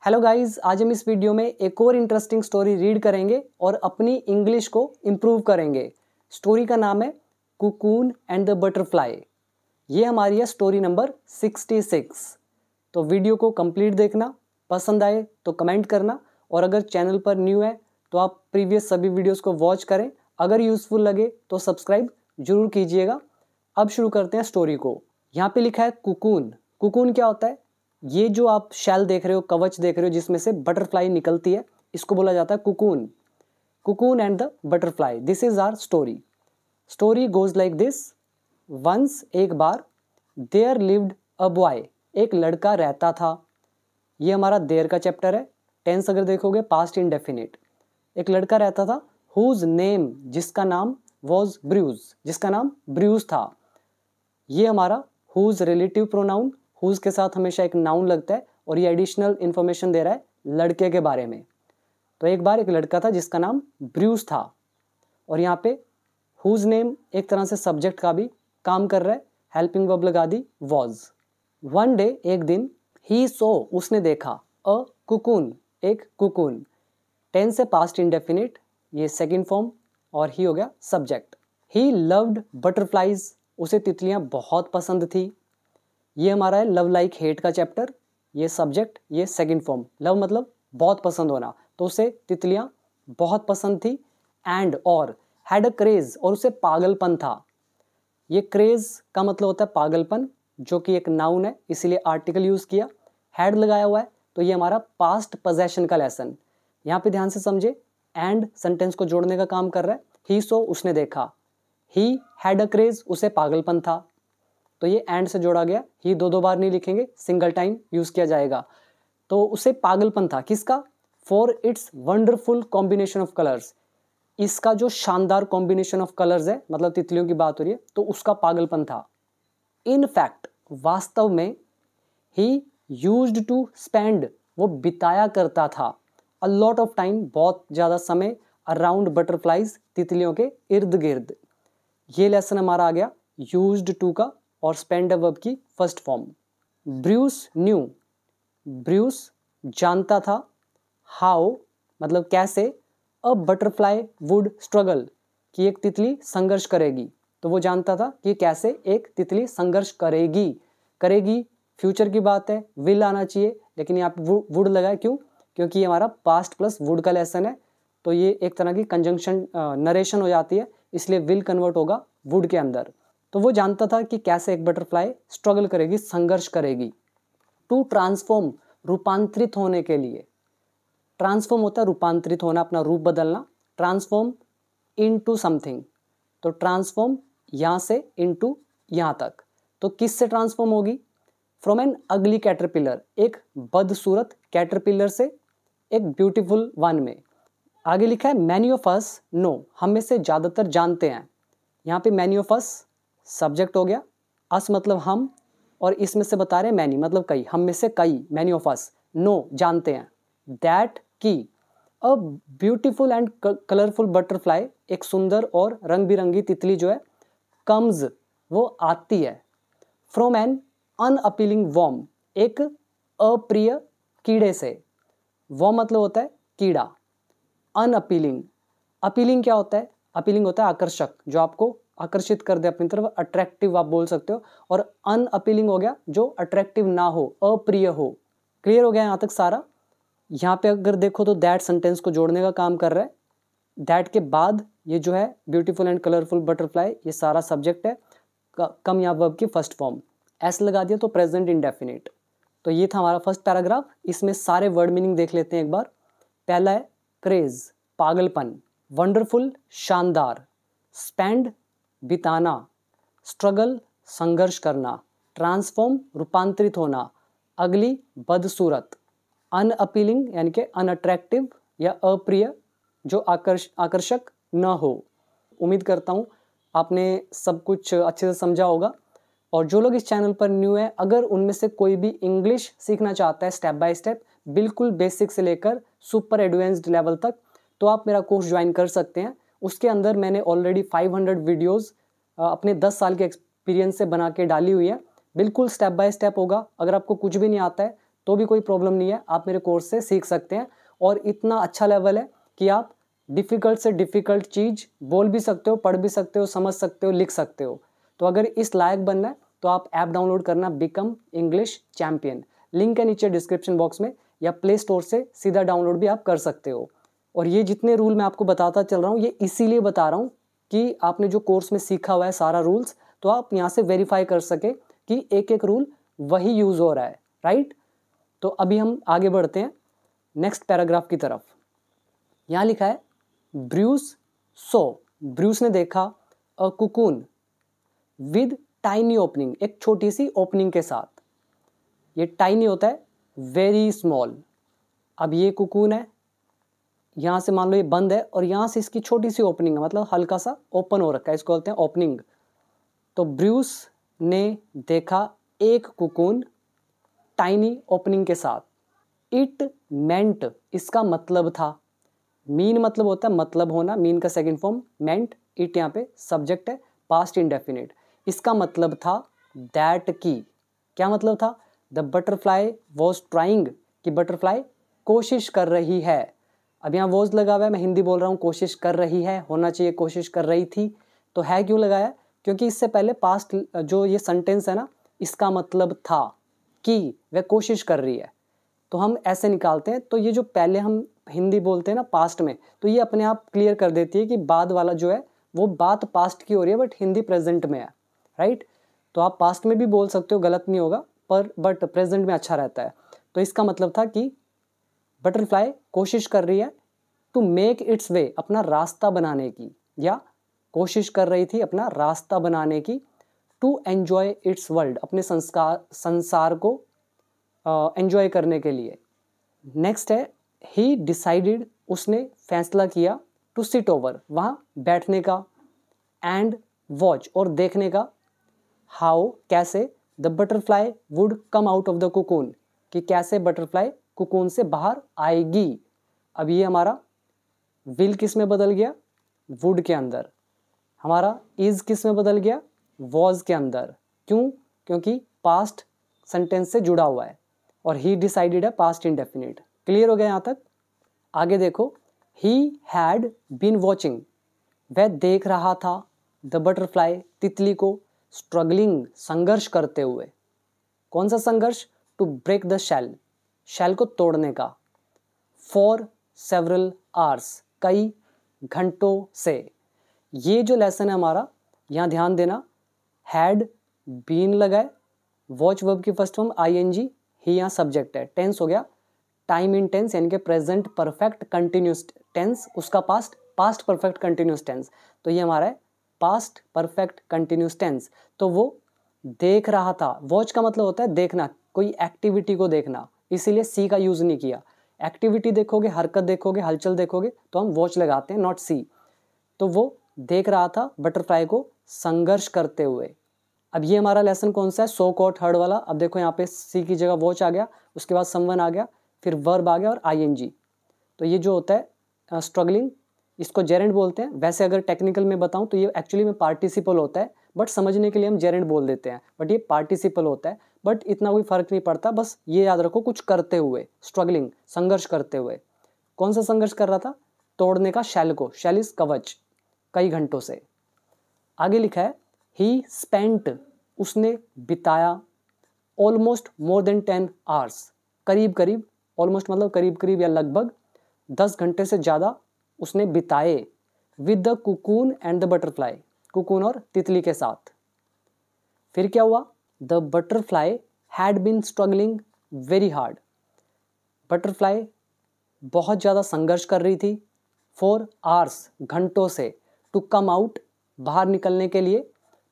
Hello guys, आज हम इस वीडियो में एक और इंटरेस्टिंग स्टोरी रीड करेंगे और अपनी इंग्लिश को इम्प्रूव करेंगे। स्टोरी का नाम है कुकून एंड द बटरफ्लाई। ये हमारी है स्टोरी नंबर 66। तो वीडियो को कंप्लीट देखना, पसंद आए तो कमेंट करना और अगर चैनल पर न्यू है तो आप प्रीवियस सभी वीडियोस को वॉच करें। अगर यूज़फुल लगे तो सब्सक्राइब जरूर कीजिएगा। अब शुरू करते हैं स्टोरी को। यहाँ पे लिखा है कुकून। कुकून क्या होता है? ये जो आप शैल देख रहे हो, कवच देख रहे हो जिसमें से बटरफ्लाई निकलती है, इसको बोला जाता है cocoon. Cocoon and the butterfly. This is our story. Story goes like this. Once, एक बार, देयर लिव्ड अ बॉय, एक लड़का रहता था। ये हमारा देयर का चैप्टर है। टेंस अगर देखोगे पास्ट इंडेफिनिट। एक लड़का रहता था हुज नेम, जिसका नाम वॉज ब्रूज, जिसका नाम ब्रूज था। ये हमारा हुज रिलेटिव प्रोनाउन। हुज के साथ हमेशा एक नाउन लगता है और ये एडिशनल इंफॉर्मेशन दे रहा है लड़के के बारे में। तो एक बार एक लड़का था जिसका नाम ब्रूस था और यहाँ पे हुज नेम एक तरह से सब्जेक्ट का भी काम कर रहा है। हेल्पिंग वर्ब लगा दी वॉज। वन डे, एक दिन, ही सो, उसने देखा, अ कुकून, एक कुकून। टेंस है पास्ट इंडेफिनिट, ये सेकंड फॉर्म और ही हो गया सब्जेक्ट। ही लव्ड बटरफ्लाइज, उसे तितलियां बहुत पसंद थी। ये हमारा है लव लाइक हेट का चैप्टर। ये सब्जेक्ट, ये सेकंड फॉर्म। लव मतलब बहुत पसंद होना, तो उसे तितलियां बहुत पसंद थी। एंड और हैड अ क्रेज, और उसे पागलपन था। ये क्रेज का मतलब होता है पागलपन, जो कि एक नाउन है, इसीलिए आर्टिकल यूज किया। हैड लगाया हुआ है तो ये हमारा पास्ट पोजेशन का लेसन। यहाँ पे ध्यान से समझे, एंड सेंटेंस को जोड़ने का काम कर रहा है। ही सो, उसने देखा। ही हैड अ क्रेज, उसे पागलपन था, तो ये एंड से जोड़ा गया। ही दो बार नहीं लिखेंगे, सिंगल टाइम यूज किया जाएगा। तो उसे पागलपन था, किसका? For its wonderful combination of colours, इसका जो शानदार कॉम्बिनेशन ऑफ कलर्स है, मतलब तितलियों की बात हो रही है, तो उसका पागलपन था। इन फैक्ट, वास्तव में, ही यूज्ड टू स्पेंड, वो बिताया करता था, अ लॉट ऑफ टाइम, बहुत ज्यादा समय, अराउंड बटरफ्लाइज, तितलियों के इर्द गिर्द। ये लेसन हमारा आ गया यूज्ड टू का और स्पेंड वर्ब की first form. Bruce new, Bruce जानता था, हाउ मतलब कैसे, अ बटरफ्लाई वुड स्ट्रगल, कि एक तितली संघर्ष करेगी। तो वो जानता था कि कैसे एक तितली संघर्ष करेगी। करेगी फ्यूचर की बात है, विल आना चाहिए, लेकिन यहाँ पे वुड लगा है। क्यों? क्योंकि ये हमारा पास्ट प्लस वुड का लेसन है, तो ये एक तरह की कंजंक्शन नरेशन हो जाती है, इसलिए विल कन्वर्ट होगा वुड के अंदर। तो वो जानता था कि कैसे एक बटरफ्लाई स्ट्रगल करेगी, संघर्ष करेगी। टू ट्रांसफॉर्म, रूपांतरित होने के लिए। ट्रांसफॉर्म होता है रूपांतरित होना, अपना रूप बदलना। ट्रांसफॉर्म इनटू समथिंग, तो ट्रांसफॉर्म यहाँ से इनटू यहाँ तक। तो किस से ट्रांसफॉर्म होगी? फ्रॉम एन अगली कैटरपिलर, एक बदसूरत कैटरपिलर से एक ब्यूटीफुल वन में। आगे लिखा है मैनी ऑफ अस नो, हम में से ज्यादातर जानते हैं। यहाँ पे मैनी ऑफ अस सब्जेक्ट हो गया, अस मतलब हम, और इसमें से बता रहे हैं मैनी मतलब कई, हम में से कई, मैनी ऑफ अस, नो जानते हैं, दैट की a beautiful and colourful butterfly, एक सुंदर और रंग बिरंगी तितली जो है, कम्स वो आती है, फ्रॉम एन अनअपीलिंग वॉर्म, एक अप्रिय कीड़े से। वॉर्म मतलब होता है कीड़ा। अनअपीलिंग, अपीलिंग क्या होता है? अपीलिंग होता है आकर्षक, जो आपको आकर्षित कर दे अपनी तरफ, अट्रैक्टिव आप बोल सकते हो। और अनअपीलिंग हो गया जो अट्रैक्टिव ना हो, अप्रिय हो। क्लियर हो गया यहाँ तक सारा? यहाँ पे अगर देखो तो दैट सेंटेंस को जोड़ने का काम कर रहा है। दैट के बाद ये जो है ब्यूटीफुल एंड कलरफुल बटरफ्लाई, ये सारा सब्जेक्ट है, कम या वर्ब की फर्स्ट फॉर्म। एस लगा दिया तो प्रेजेंट इंडेफिनिट। तो ये था हमारा फर्स्ट पैराग्राफ। इसमें सारे वर्ड मीनिंग देख लेते हैं एक बार। पहला है क्रेज, पागलपन। वंडरफुल, शानदार। स्पेंड, बिताना। स्ट्रगल, संघर्ष करना। ट्रांसफॉर्म, रूपांतरित होना। अगली, बदसूरत। अनअपीलिंग यानी कि अनअट्रैक्टिव या अप्रिय, जो आकर्षक न हो। उम्मीद करता हूँ आपने सब कुछ अच्छे से समझा होगा। और जो लोग इस चैनल पर न्यू है, अगर उनमें से कोई भी इंग्लिश सीखना चाहता है स्टेप बाय स्टेप, बिल्कुल बेसिक से लेकर सुपर एडवांस्ड लेवल तक, तो आप मेरा कोर्स ज्वाइन कर सकते हैं। उसके अंदर मैंने ऑलरेडी 500 वीडियोस अपने 10 साल के एक्सपीरियंस से बना के डाली हुई है। बिल्कुल स्टेप बाय स्टेप होगा। अगर आपको कुछ भी नहीं आता है तो भी कोई प्रॉब्लम नहीं है, आप मेरे कोर्स से सीख सकते हैं। और इतना अच्छा लेवल है कि आप डिफ़िकल्ट से डिफ़िकल्ट चीज़ बोल भी सकते हो, पढ़ भी सकते हो, समझ सकते हो, लिख सकते हो। तो अगर इस लायक बनना है तो आप ऐप डाउनलोड करना बिकम इंग्लिश चैम्पियन। लिंक है नीचे डिस्क्रिप्शन बॉक्स में, या प्ले स्टोर से सीधा डाउनलोड भी आप कर सकते हो। और ये जितने रूल मैं आपको बताता चल रहा हूँ, ये इसीलिए बता रहा हूँ कि आपने जो कोर्स में सीखा हुआ है सारा रूल्स, तो आप यहाँ से वेरीफाई कर सके कि एक एक रूल वही यूज़ हो रहा है, राइट। तो अभी हम आगे बढ़ते हैं नेक्स्ट पैराग्राफ की तरफ। यहाँ लिखा है ब्रूस सो, ब्रूस ने देखा अ कुकून विद टाइनी ओपनिंग, एक छोटी सी ओपनिंग के साथ। ये टाइनी होता है वेरी स्मॉल। अब ये कुकून है, यहाँ से मान लो ये बंद है और यहाँ से इसकी छोटी सी ओपनिंग है, मतलब हल्का सा ओपन हो रखा है, इसको बोलते हैं ओपनिंग। तो ब्रूस ने देखा एक कुकून टाइनी ओपनिंग के साथ। इट मेंट, इसका मतलब था। मीन मतलब होता है मतलब होना, मीन का सेकंड फॉर्म मेंट। इट यहाँ पे सब्जेक्ट है, पास्ट इंडेफिनिट। इसका मतलब था दैट की, क्या मतलब था? द बटरफ्लाई वॉज ट्राइंग, कि बटरफ्लाई कोशिश कर रही है। अब यहाँ वॉज लगा हुआ है, मैं हिंदी बोल रहा हूँ, कोशिश कर रही है, होना चाहिए कोशिश कर रही थी। तो है क्यों लगाया? क्योंकि इससे पहले पास्ट जो ये सेंटेंस है ना, इसका मतलब था कि वह कोशिश कर रही है, तो हम ऐसे निकालते हैं। तो ये जो पहले हम हिंदी बोलते हैं ना पास्ट में, तो ये अपने आप क्लियर कर देती है कि बाद वाला जो है वो बात पास्ट की हो रही है, बट हिंदी प्रेजेंट में है, राइट। तो आप पास्ट में भी बोल सकते हो, गलत नहीं होगा, पर बट प्रेजेंट में अच्छा रहता है। तो इसका मतलब था कि बटरफ्लाई कोशिश कर रही है टू मेक इट्स वे, अपना रास्ता बनाने की, या कोशिश कर रही थी अपना रास्ता बनाने की। टू एन्जॉय इट्स वर्ल्ड, अपने संसार को एन्जॉय करने के लिए। नेक्स्ट है ही डिसाइडेड, उसने फैसला किया। टू सिट ओवर, वहाँ बैठने का। एंड वॉच, और देखने का। हाउ, कैसे। The butterfly would come out of the cocoon, कि कैसे बटरफ्लाई कुकून से बाहर आएगी। अब ये हमारा विल किस में बदल गया? वुड के अंदर। हमारा इज किस में बदल गया? वॉज के अंदर। क्यों? क्योंकि पास्ट सेंटेंस से जुड़ा हुआ है, और ही डिसाइडेड है पास्ट इंडेफिनिट। क्लियर हो गया यहाँ तक? आगे देखो, ही हैड बीन वॉचिंग, वह देख रहा था। द बटरफ्लाई, तितली को। स्ट्रगलिंग, संघर्ष करते हुए। कौन सा संघर्ष? To break the shell, shell को तोड़ने का। फॉर सेवरल आवर्स, कई घंटों से। ये जो लेसन है हमारा, यहाँ ध्यान देना, हैड बीन लगाए, वॉच वर्ब की फर्स्ट फॉर्म आईएनजी, ही यहाँ सब्जेक्ट है। टेंस हो गया टाइम इन टेंस, यानी कि प्रेजेंट परफेक्ट कंटिन्यूस टेंस, उसका past past perfect continuous tense. तो ये हमारा है पास्ट परफेक्ट कंटिन्यूस टेंस। तो वो देख रहा था। वॉच का मतलब होता है देखना, कोई एक्टिविटी को देखना, इसीलिए सी का यूज नहीं किया। एक्टिविटी देखोगे, हरकत देखोगे, हलचल देखोगे, तो हम वॉच लगाते हैं, नॉट सी। तो वो देख रहा था बटरफ्लाई को संघर्ष करते हुए। अब ये हमारा लेसन कौन सा है? सो कॉट हर्ड वाला। अब देखो यहाँ पे सी की जगह वॉच आ गया, उसके बाद समवन आ गया, फिर वर्ब आ गया और आईएनजी। तो ये जो होता है स्ट्रगलिंग, इसको जेरेंड बोलते हैं। वैसे अगर टेक्निकल में बताऊं तो ये एक्चुअली में पार्टिसिपल होता है, बट समझने के लिए हम जेरेंड बोल देते हैं, बट ये पार्टिसिपल होता है। बट इतना कोई फर्क नहीं पड़ता, बस ये याद रखो, कुछ करते हुए, स्ट्रगलिंग, संघर्ष करते हुए। कौन सा संघर्ष कर रहा था? तोड़ने का शेल को, शेल इज कवच, कई घंटों से। आगे लिखा है ही स्पेंट, उसने बिताया। ऑलमोस्ट मोर देन 10 आवर्स, करीब करीब, ऑलमोस्ट मतलब करीब करीब या लगभग 10 घंटे से ज़्यादा उसने बिताए। With the cocoon and the butterfly, cocoon और तितली के साथ। फिर क्या हुआ? The butterfly had been struggling very hard, butterfly बहुत ज़्यादा संघर्ष कर रही थी। फॉर आवर्स, घंटों से। टू कम आउट, बाहर निकलने के लिए।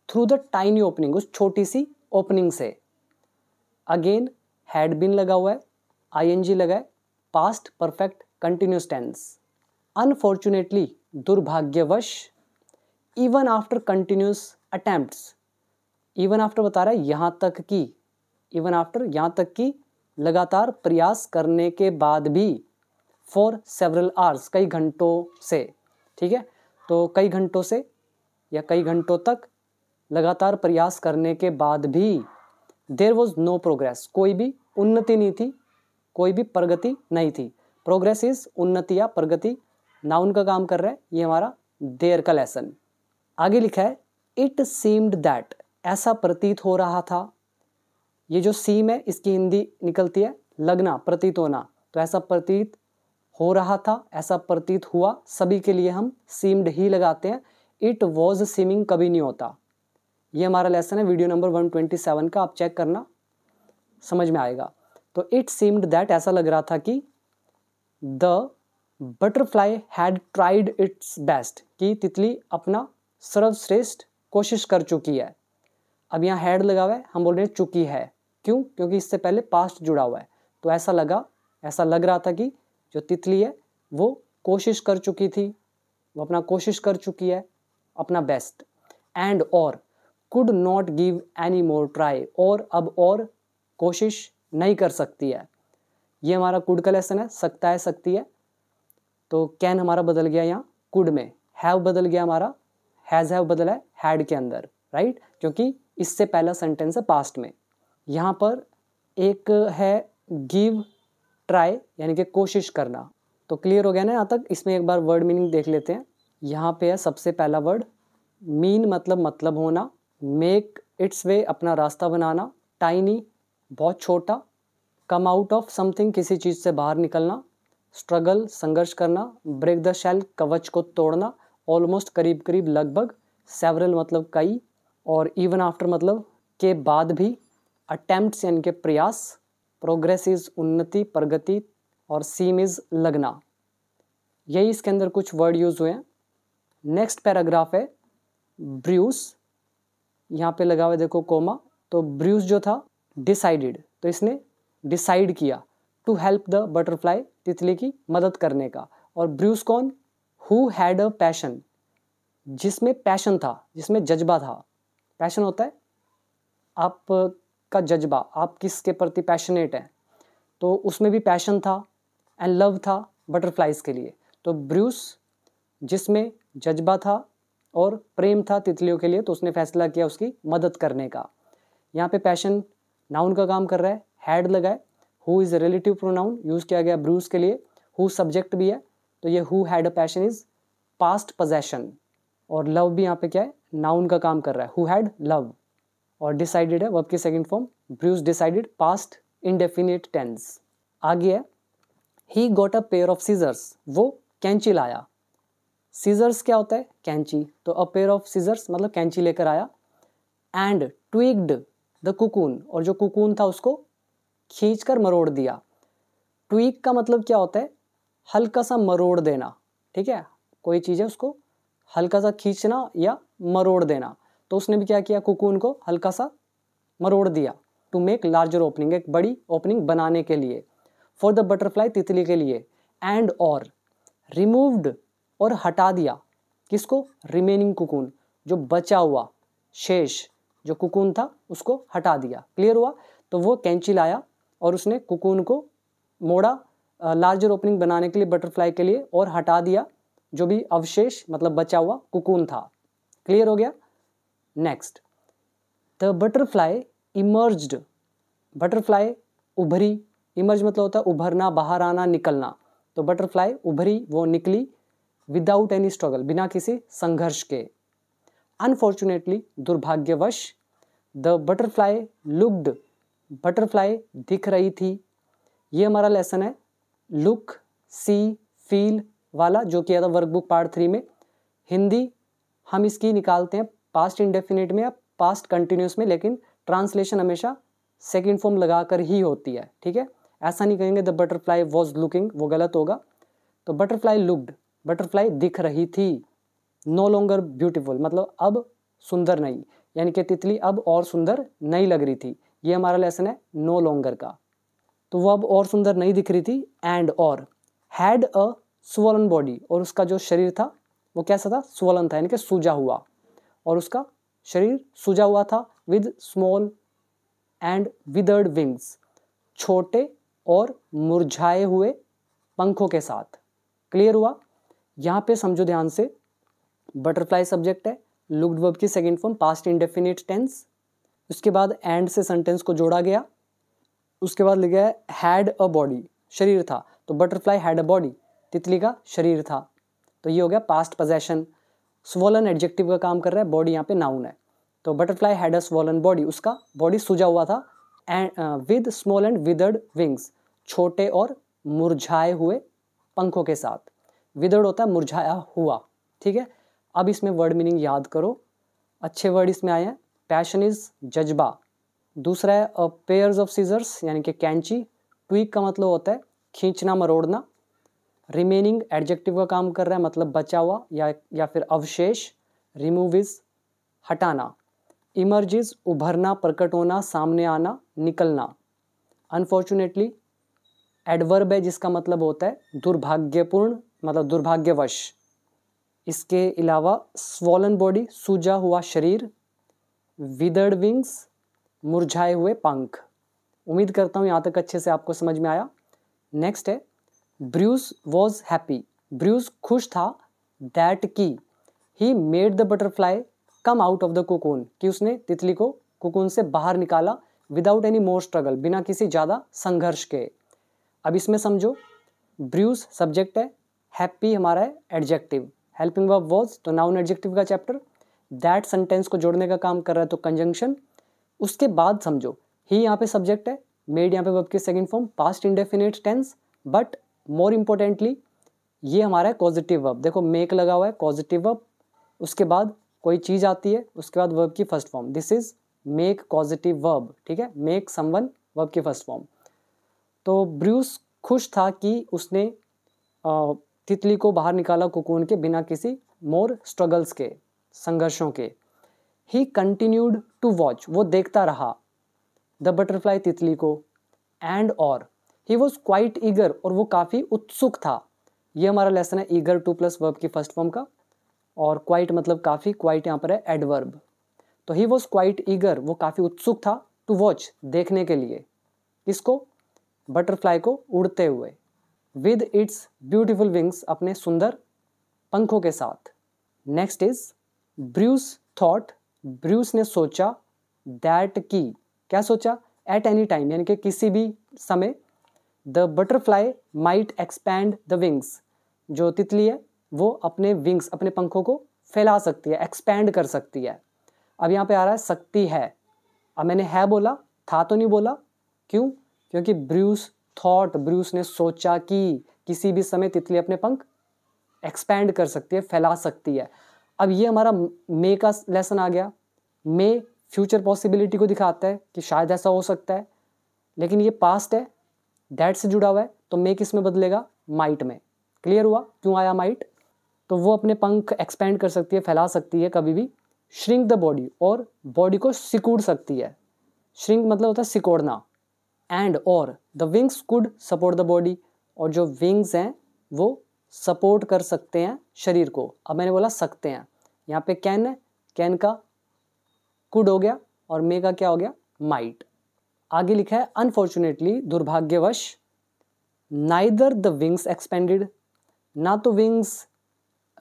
थ्रू द टाइनी ओपनिंग, उस छोटी सी ओपनिंग से। अगेन हैड बीन लगा हुआ है, आईएनजी लगा है, past perfect continuous tense. Unfortunately, दुर्भाग्यवश। Even after continuous attempts, even after बता रहा है यहाँ तक कि, इवन आफ्टर यहाँ तक कि लगातार प्रयास करने के बाद भी। फॉर सेवरल आवर्स, कई घंटों से। ठीक है, तो कई घंटों से या कई घंटों तक लगातार प्रयास करने के बाद भी। देयर वॉज नो प्रोग्रेस, कोई भी उन्नति नहीं थी कोई भी प्रगति नहीं थी। प्रोग्रेस इज उन्नति या प्रगति, नाउन का काम कर रहा है, ये हमारा देयर का लेसन। आगे लिखा है इट सीम्ड दैट, ऐसा प्रतीत हो रहा था। ये जो सीम है इसकी हिंदी निकलती है लगना, प्रतीत होना। तो ऐसा प्रतीत हो रहा था, ऐसा प्रतीत हुआ, सभी के लिए हम सीम्ड ही लगाते हैं। इट वॉज सीमिंग कभी नहीं होता। ये हमारा लेसन है वीडियो नंबर 127 का, आप चेक करना, समझ में आएगा। तो इट सीम्ड दैट, ऐसा लग रहा था कि the butterfly had tried it's best, कि तितली अपना सर्वश्रेष्ठ कोशिश कर चुकी है। अब यहाँ हैड लगा हुआ है, हम बोल रहे हैं चुकी है। क्यों? क्योंकि इससे पहले पास्ट जुड़ा हुआ है। तो ऐसा लग रहा था कि जो तितली है वो कोशिश कर चुकी थी, वो अपना कोशिश कर चुकी है, अपना बेस्ट। एंड और could not give any more try, और अब और कोशिश नहीं कर सकती है। ये हमारा कुड का लेसन है, सकता है, सकती है। तो कैन हमारा बदल गया यहाँ कुड में, हैव बदल गया हमारा, हैज़ हैव बदला है हैड के अंदर, राइट, क्योंकि इससे पहला सेंटेंस है पास्ट में। यहाँ पर एक है गिव ट्राई, यानी कि कोशिश करना। तो क्लियर हो गया ना यहाँ तक? इसमें एक बार वर्ड मीनिंग देख लेते हैं। यहाँ पे है सबसे पहला वर्ड मीन, मतलब होना, मेक इट्स वे, अपना रास्ता बनाना, टाइनी बहुत छोटा, कम आउट ऑफ समथिंग किसी चीज़ से बाहर निकलना, स्ट्रगल संघर्ष करना, ब्रेक द शेल कवच को तोड़ना, ऑलमोस्ट करीब करीब लगभग, सेवरल मतलब कई, और इवन आफ्टर मतलब के बाद भी, अटेम्प्ट्स यानी कि प्रयास, प्रोग्रेस इज उन्नति प्रगति, और सीम इज लगना। यही इसके अंदर कुछ वर्ड यूज हुए हैं। नेक्स्ट पैराग्राफ है ब्रूस, यहाँ पे लगा हुआ है देखो कोमा। तो ब्रूस जो था डिसाइडेड, तो इसने डिसाइड किया टू हेल्प द बटरफ्लाई, तितली की मदद करने का। और ब्रूस कौन? हु हैड अ पैशन, जिसमें पैशन था, जिसमें जज्बा था। पैशन होता है आपका जज्बा, आप किसके प्रति पैशनेट हैं, तो उसमें भी पैशन था। एंड लव था बटरफ्लाइज के लिए। तो ब्रूस जिसमें जज्बा था और प्रेम था तितलियों के लिए, तो उसने फैसला किया उसकी मदद करने का। यहाँ पे पैशन नाउन का काम कर रहा है, हैड लगा है, who is relative pronoun use किया गया ब्रूस के लिए, हु सब्जेक्ट भी है, तो ये who had a passion is past possession. और लव भी यहाँ पे क्या है, नाउन का काम कर रहा है, हु हैड लव। और डिसाइडेड है वर्ब की second form, Bruce decided past indefinite tense. आगे है he got a pair of scissors, वो कैंची लाया। सीजर्स क्या होता है? कैंची। तो अ पेयर ऑफ सीजर्स मतलब कैंची लेकर आया। एंड ट्विग्ड द कुकून, और जो कुकून था उसको खींचकर मरोड़ दिया। ट्विग का मतलब क्या होता है? हल्का सा मरोड़ देना, ठीक है, कोई चीज़ है उसको हल्का सा खींचना या मरोड़ देना। तो उसने भी क्या किया, कुकून को हल्का सा मरोड़ दिया। टू मेक लार्जर ओपनिंग, एक बड़ी ओपनिंग बनाने के लिए। फॉर द बटरफ्लाई, तितली के लिए। एंड और रिमूव्ड, और हटा दिया, किसको? रिमेनिंग कुकून, जो बचा हुआ शेष जो कुकून था उसको हटा दिया। क्लियर हुआ? तो वो कैंची लाया और उसने कुकून को मोड़ा लार्जर ओपनिंग बनाने के लिए बटरफ्लाई के लिए, और हटा दिया जो भी अवशेष मतलब बचा हुआ कुकून था। क्लियर हो गया? Next, the butterfly emerged, butterfly उभरी, इमर्ज मतलब होता है उभरना, बाहर आना, निकलना। तो बटरफ्लाई उभरी, वो निकली, विदाउट एनी स्ट्रगल, बिना किसी संघर्ष के। अनफॉर्चुनेटली, दुर्भाग्यवश, द बटरफ्लाई लुक्ड, बटरफ्लाई दिख रही थी। ये हमारा लेसन है लुक, सी, फील वाला, जो किया था वर्कबुक पार्ट 3 में। हिंदी हम इसकी निकालते हैं पास्ट इंडेफिनिट में या पास्ट कंटिन्यूस में, लेकिन ट्रांसलेशन हमेशा सेकंड फॉर्म लगाकर ही होती है, ठीक है। ऐसा नहीं कहेंगे द बटरफ्लाई वॉज लुकिंग, वो गलत होगा। तो बटरफ्लाई लुक्ड, बटरफ्लाई दिख रही थी। नो लॉन्गर ब्यूटीफुल मतलब अब सुंदर नहीं, यानी कि तितली अब और सुंदर नहीं लग रही थी। ये हमारा लेसन है नो लॉन्गर का। तो वो अब और सुंदर नहीं दिख रही थी। एंड और हैड अ स्वॉलन बॉडी, और उसका जो शरीर था वो कैसा था? स्वॉलन था, यानी कि सूजा हुआ, और उसका शरीर सूजा हुआ था। With small and withered wings, छोटे और मुरझाए हुए पंखों के साथ। क्लियर हुआ? यहाँ पे समझो ध्यान से, बटरफ्लाई सब्जेक्ट है, लुक्ड वर्ब की second form past indefinite tense, उसके बाद एंड से सेंटेंस को जोड़ा गया। उसके बाद लिखा है हैड अ बॉडी, शरीर था, तो बटरफ्लाई हैड अ बॉडी, तितली का शरीर था। तो ये हो गया पास्ट पोजेशन। स्वॉलन एडजेक्टिव का काम कर रहा है, बॉडी यहाँ पे नाउन है। तो butterfly had a swollen body, उसका बॉडी सूजा हुआ था, and with small and withered wings, छोटे और मुरझाए हुए पंखों के साथ। विदर्ड होता है मुरझाया हुआ, ठीक है। अब इसमें वर्ड मीनिंग याद करो, अच्छे वर्ड इसमें आए हैं। पैशन इज जज्बा, दूसरा है अ पेयर्स ऑफ सीजर्स यानी कि कैंची, ट्वीक का मतलब होता है खींचना मरोड़ना, रिमेनिंग एडजेक्टिव का काम कर रहा है, मतलब बचा हुआ या फिर अवशेष, रिमूव इज हटाना, इमर्ज इज उभरना प्रकट होना सामने आना निकलना, अनफॉर्चुनेटली एडवर्ब है जिसका मतलब होता है दुर्भाग्यपूर्ण मतलब दुर्भाग्यवश। इसके अलावा स्वॉलन बॉडी सूजा हुआ शरीर, विदर्ड विंग्स मुरझाए हुए पंख। उम्मीद करता हूँ यहाँ तक अच्छे से आपको समझ में आया। नेक्स्ट है ब्रूस वॉज हैप्पी, ब्रूस खुश था, दैट की he made the butterfly come out of the cocoon, कि उसने तितली को कोकून से बाहर निकाला, विदाउट एनी मोर स्ट्रगल, बिना किसी ज़्यादा संघर्ष के। अब इसमें समझो, ब्रूस सब्जेक्ट है, हैप्पी हमारा है एडजेक्टिव, हेल्पिंग वर्ब वॉज तो नाउन एडजेक्टिव का चैप्टर, दैट सेंटेंस को जोड़ने का काम कर रहा है तो कंजंक्शन। उसके बाद समझो ही यहाँ पे सब्जेक्ट है, मेड यहाँ पे वर्ब की second form, past indefinite tense, but more importantly ये हमारा है कॉजिटिव वर्ब। देखो मेक लगा हुआ है कॉजिटिव वर्ब, उसके बाद कोई चीज़ आती है, उसके बाद वर्ब की first form, this is make causative verb, ठीक है, मेक समवन वर्ब की फर्स्ट फॉर्म। तो ब्रूस खुश था कि उसने तितली को बाहर निकाला कोकून के बिना किसी मोर स्ट्रगल्स के, संघर्षों के। ही कंटिन्यूड टू वॉच, वो देखता रहा द बटरफ्लाई तितली को, एंड और ही वॉज क्वाइट ईगर, और वो काफ़ी उत्सुक था। ये हमारा लेसन है ईगर टू प्लस वर्ब की फर्स्ट फॉर्म का, और क्वाइट मतलब काफ़ी, क्वाइट यहाँ पर है एडवर्ब। तो ही वॉज क्वाइट ईगर, वो काफ़ी उत्सुक था, टू वॉच देखने के लिए, किसको, बटरफ्लाई को उड़ते हुए, विद इट्स ब्यूटिफुल विंग्स अपने सुंदर पंखों के साथ। Next is Bruce thought, Bruce ने सोचा, दैट की क्या सोचा, एट एनी टाइम यानी कि किसी भी समय, the butterfly might expand the wings, जो तितली है वो अपने विंग्स अपने पंखों को फैला सकती है, एक्सपैंड कर सकती है। अब यहाँ पे आ रहा है सकती है, अब मैंने है बोला, था तो नहीं बोला, क्यों, क्योंकि ब्रूस थॉट, ब्रूस ने सोचा कि किसी भी समय तितली अपने पंख एक्सपैंड कर सकती है, फैला सकती है। अब ये हमारा मे का लेसन आ गया। मे फ्यूचर पॉसिबिलिटी को दिखाता है कि शायद ऐसा हो सकता है, लेकिन ये पास्ट है, दैट से जुड़ा हुआ है, तो मे किस में बदलेगा, माइट में। क्लियर हुआ क्यों आया माइट, तो वो अपने पंख एक्सपैंड कर सकती है, फैला सकती है कभी भी। श्रिंक द बॉडी, और बॉडी को सिकुड़ सकती है, श्रिंक मतलब होता है सिकोड़ना, एंड और the wings could support the body, और जो विंग्स हैं वो सपोर्ट कर सकते हैं शरीर को। अब मैंने बोला सकते हैं, यहाँ पे कैन है, कैन का कुड हो गया, और मे का क्या हो गया, माइट। आगे लिखा है अनफॉर्चुनेटली दुर्भाग्यवश, नाइदर द विंग्स एक्सपेंडेड, ना तो विंग्स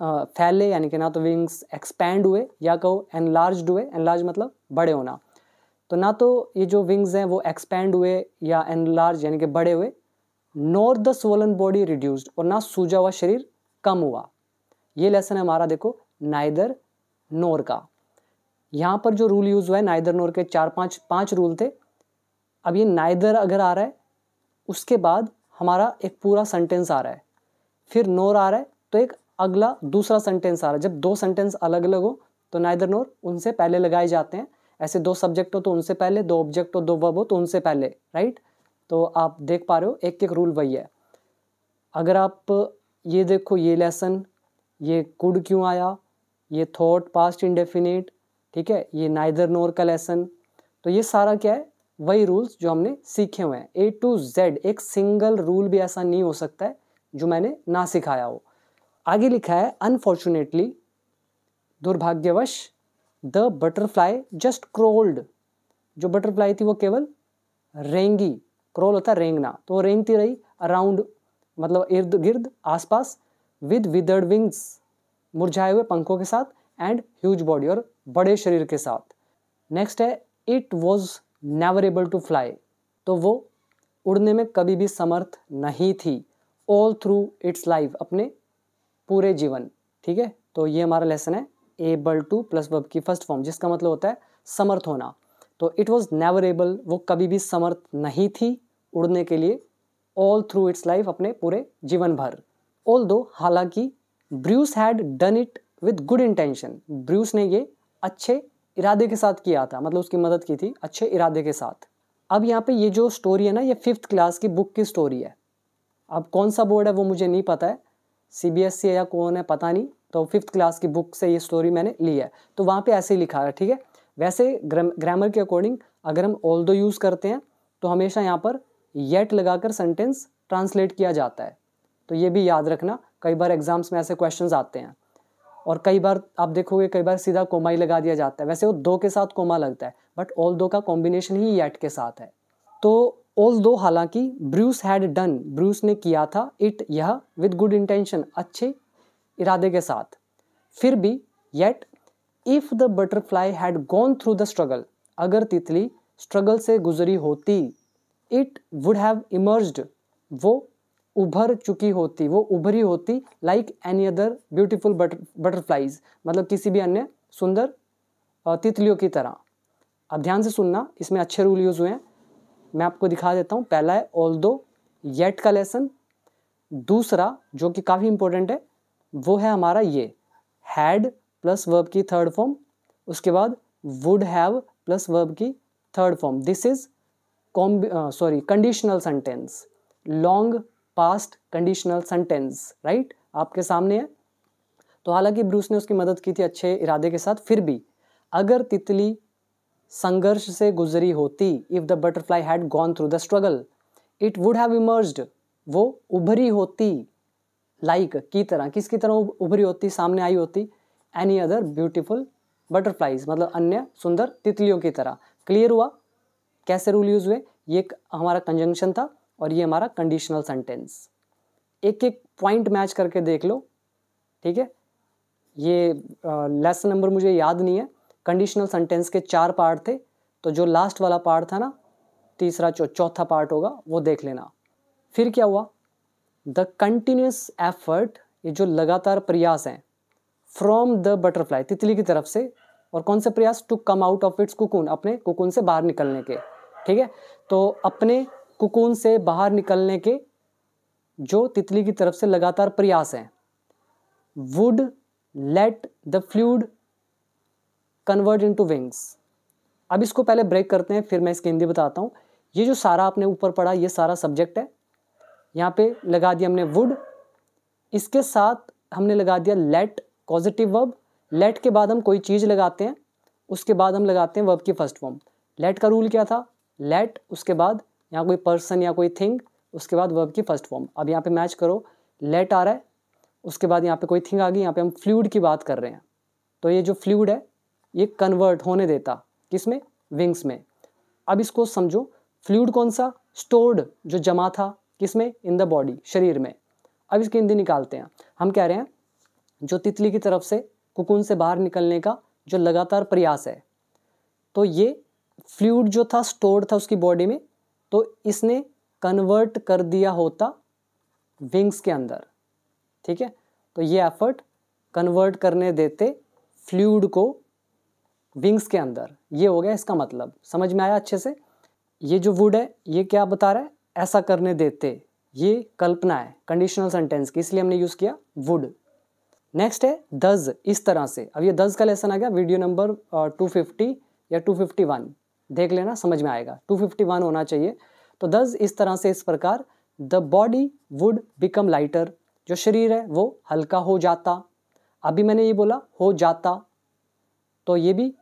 फैले यानी कि ना तो विंग्स एक्सपैंड हुए, या कहो एनलार्ज्ड हुए, एनलार्ज मतलब बड़े होना, तो ना तो ये जो विंग्स हैं वो एक्सपैंड हुए या एनलार्ज यानी कि बड़े हुए, nor the swollen body reduced, और ना सूजा हुआ शरीर कम हुआ। ये लेसन है हमारा, देखो नाइदर नोर का। यहाँ पर जो रूल यूज हुआ है नाइदर नोर के पांच रूल थे। अब ये नाइदर अगर आ रहा है उसके बाद हमारा एक पूरा सेंटेंस आ रहा है, फिर नोर आ रहा है तो एक अगला दूसरा सेंटेंस आ रहा है। जब दो सेंटेंस अलग अलग हो तो नाइदर नोर उनसे पहले लगाए जाते हैं। ऐसे दो सब्जेक्ट हो तो उनसे पहले, दो ऑब्जेक्ट हो, दो वर्ब हो तो उनसे पहले, राइट। तो आप देख पा रहे हो एक एक रूल वही है। अगर आप ये देखो ये लेसन, ये कुड क्यों आया, ये थॉट पास्ट इंडेफिनिट, ठीक है, ये नाइदर नोर का लेसन, तो ये सारा क्या है, वही रूल्स जो हमने सीखे हुए हैं ए टू जेड। एक सिंगल रूल भी ऐसा नहीं हो सकता है जो मैंने ना सिखाया हो। आगे लिखा है अनफॉर्चुनेटली दुर्भाग्यवश, द बटरफ्लाई जस्ट क्रोल्ड, जो बटरफ्लाई थी वो केवल रेंगी, क्रोल होता है रेंगना, तो वो रेंगती रही अराउंड मतलब इर्द गिर्द आसपास, विद विदर्ड विंग्स मुरझाए हुए पंखों के साथ, एंड ह्यूज बॉडी और बड़े शरीर के साथ। नेक्स्ट है it was never able to fly, तो वो उड़ने में कभी भी समर्थ नहीं थी, ऑल थ्रू इट्स लाइफ, अपने पूरे जीवन। ठीक है, तो ये हमारा लेसन है एबल टू प्लस वर्ब की फर्स्ट फॉर्म, जिसका मतलब होता है समर्थ होना। तो इट वॉज नेवर एबल, वो कभी भी समर्थ नहीं थी उड़ने के लिए, ऑल थ्रू इट्स लाइफ, अपने पूरे जीवन भर। ऑल्दो, हालांकि, Bruce had done it with good intention, Bruce ने ये अच्छे इरादे के साथ किया था, मतलब उसकी मदद की थी अच्छे इरादे के साथ। अब यहाँ पे ये जो स्टोरी है ना, ये 5th क्लास की बुक की स्टोरी है। अब कौन सा बोर्ड है वो मुझे नहीं पता है, CBSE है या कौन है पता नहीं, तो 5th क्लास की बुक से ये स्टोरी मैंने ली है, तो वहाँ पे ऐसे ही लिखा है। ठीक है, वैसे ग्रामर के अकॉर्डिंग अगर हम ऑल्दो यूज़ करते हैं तो हमेशा यहाँ पर येट लगाकर सेंटेंस ट्रांसलेट किया जाता है, तो ये भी याद रखना, कई बार एग्जाम्स में ऐसे क्वेश्चंस आते हैं। और कई बार आप देखोगे कई बार सीधा कोमा ही लगा दिया जाता है, वैसे वो दो के साथ कोमा लगता है, बट ऑल्दो का कॉम्बिनेशन ही येट के साथ है। तो ऑल्दो, हालांकि, ब्रूस हैड डन, ब्रूस ने किया था, इट, यह, विद गुड इंटेंशन, अच्छे इरादे के साथ, फिर भी, yet, if the butterfly had gone through the struggle, अगर तितली स्ट्रगल से गुजरी होती, इट वुड हैव इमर्ज्ड, वो उभर चुकी होती, वो उभरी होती, like any other beautiful butterflies, मतलब किसी भी अन्य सुंदर तितलियों की तरह। अब ध्यान से सुनना, इसमें अच्छे रूल यूज हुए हैं, मैं आपको दिखा देता हूँ। पहला है ऑल्दो, येट का लेसन। दूसरा जो कि काफ़ी इंपॉर्टेंट है वो है हमारा ये हैड प्लस वर्ब की थर्ड फॉर्म, उसके बाद वुड हैव प्लस वर्ब की third form. This is conditional sentence, long past conditional sentence, right, आपके सामने है। तो हालांकि ब्रूस ने उसकी मदद की थी अच्छे इरादे के साथ, फिर भी अगर तितली संघर्ष से गुजरी होती, if the butterfly had gone through the struggle, it would have emerged, वो उभरी होती, लाइक, की तरह, किसकी तरह उभरी होती, सामने आई होती, एनी अदर ब्यूटीफुल बटरफ्लाइज, मतलब अन्य सुंदर तितलियों की तरह। क्लियर हुआ कैसे रूल यूज हुए? ये हमारा कंजंक्शन था और ये हमारा कंडीशनल सेंटेंस। एक एक पॉइंट मैच करके देख लो, ठीक है। ये लेसन नंबर मुझे याद नहीं है। कंडीशनल सेंटेंस के 4 पार्ट थे, तो जो लास्ट वाला पार्ट था ना, तीसरा चौथा पार्ट होगा, वो देख लेना। फिर क्या हुआ? द कंटिन्यूस एफर्ट, ये जो लगातार प्रयास हैं, फ्रॉम द बटरफ्लाई, तितली की तरफ से, और कौन से प्रयास? To come out of its cocoon, अपने कुकून से बाहर निकलने के, ठीक है। तो अपने कुकून से बाहर निकलने के जो तितली की तरफ से लगातार प्रयास हैं, would let the fluid convert into wings. अब इसको पहले ब्रेक करते हैं, फिर मैं इसकी हिंदी बताता हूँ। ये जो सारा आपने ऊपर पढ़ा, ये सारा सब्जेक्ट है, यहाँ पे लगा दिया हमने वुड, इसके साथ हमने लगा दिया लेट, पॉजिटिव वर्ब। लेट के बाद हम कोई चीज़ लगाते हैं, उसके बाद हम लगाते हैं वर्ब की फर्स्ट फॉर्म। लेट का रूल क्या था? लेट, उसके बाद यहाँ कोई पर्सन या कोई थिंग, उसके बाद वर्ब की फर्स्ट फॉर्म। अब यहाँ पे मैच करो, लेट आ रहा है, उसके बाद यहाँ पे कोई थिंग आ गई, यहाँ पे हम फ्लूइड की बात कर रहे हैं। तो ये जो फ्लूइड है, ये कन्वर्ट होने देता किसमें? विंग्स में। अब इसको समझो, फ्लूइड कौन सा? स्टोर्ड, जो जमा था किसमें? इन द बॉडी, शरीर में। अब इसकी हिंदी निकालते हैं। हम कह रहे हैं जो तितली की तरफ से कुकून से बाहर निकलने का जो लगातार प्रयास है, तो ये फ्लूइड जो था स्टोर्ड था उसकी बॉडी में, तो इसने कन्वर्ट कर दिया होता विंग्स के अंदर, ठीक है। तो ये एफर्ट कन्वर्ट करने देते फ्लूइड को विंग्स के अंदर, ये हो गया इसका मतलब। समझ में आया अच्छे से? ये जो वुड है, ये क्या बता रहा है? ऐसा करने देते, ये कल्पना है कंडीशनल सेंटेंस की, इसलिए हमने यूज़ किया वुड। नेक्स्ट है दज, इस तरह से। अब ये दज का लेसन आ गया वीडियो नंबर 250 या 251, देख लेना, समझ में आएगा। 251 होना चाहिए। तो दज, इस तरह से, इस प्रकार। The body would become lighter, जो शरीर है वो हल्का हो जाता। अभी मैंने ये बोला हो जाता, तो ये भी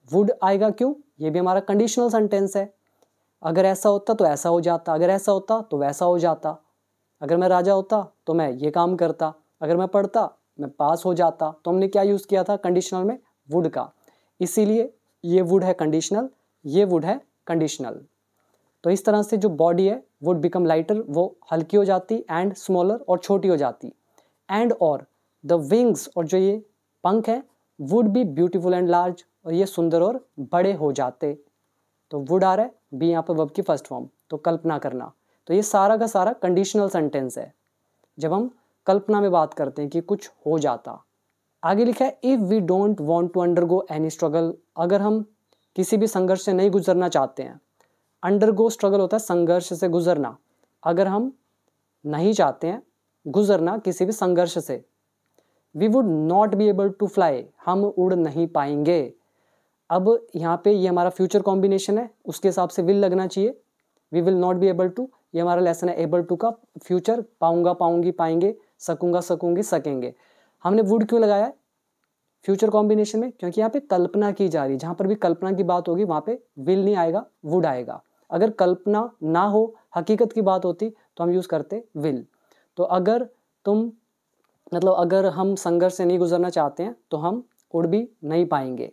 वुड आएगा, क्यों? ये भी हमारा कंडीशनल सेंटेंस है। अगर ऐसा होता तो ऐसा हो जाता, अगर ऐसा होता तो वैसा हो जाता। अगर मैं राजा होता तो मैं ये काम करता, अगर मैं पढ़ता मैं पास हो जाता। तो हमने क्या यूज़ किया था कंडीशनल में? वुड का। इसीलिए ये वुड है कंडीशनल, ये वुड है कंडीशनल। तो इस तरह से जो बॉडी है वुड बिकम लाइटर, वो हल्की हो जाती, एंड स्मॉलर, और छोटी हो जाती, एंड और द विंग्स, और जो ये पंख है, would be beautiful and large, और ये सुंदर और बड़े हो जाते। तो वुड आ रहा है, बी यहाँ पर वर्ब की फर्स्ट फॉर्म। तो कल्पना करना। तो ये सारा का सारा कंडीशनल सेंटेंस है जब हम कल्पना में बात करते हैं कि कुछ हो जाता। आगे लिखा है if we don't want to undergo any struggle, अगर हम किसी भी संघर्ष से नहीं गुजरना चाहते हैं। अंडरगो स्ट्रगल होता है संघर्ष से गुजरना, अगर हम नहीं चाहते हैं गुजरना किसी भी संघर्ष से। We would not be able to fly, हम उड़ नहीं पाएंगे। अब यहाँ पे ये हमारा फ्यूचर कॉम्बिनेशन है, उसके हिसाब से विल लगना चाहिए। We will not be able to, ये हमारा लेसन है एबल टू का फ्यूचर, पाऊंगा पाऊंगी पाएंगे, सकूंगा सकूंगी सकेंगे। हमने वुड क्यों लगाया है फ्यूचर कॉम्बिनेशन में? क्योंकि यहाँ पे कल्पना की जा रही है, जहाँ पर भी कल्पना की बात होगी वहाँ पे विल नहीं आएगा, वुड आएगा। अगर कल्पना ना हो, हकीकत की बात होती तो हम यूज़ करते विल। तो अगर अगर हम संघर्ष से नहीं गुजरना चाहते हैं तो हम उड़ भी नहीं पाएंगे।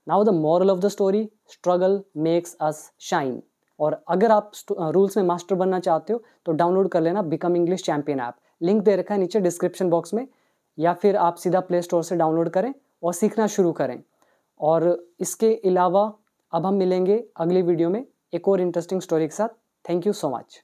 Now the moral of the story, struggle makes us shine. और अगर आप रूल्स में मास्टर बनना चाहते हो तो डाउनलोड कर लेना become English champion app, link दे रखा है नीचे डिस्क्रिप्शन बॉक्स में, या फिर आप सीधा प्ले स्टोर से डाउनलोड करें और सीखना शुरू करें। और इसके अलावा अब हम मिलेंगे अगली वीडियो में एक और इंटरेस्टिंग स्टोरी के साथ। Thank you so much.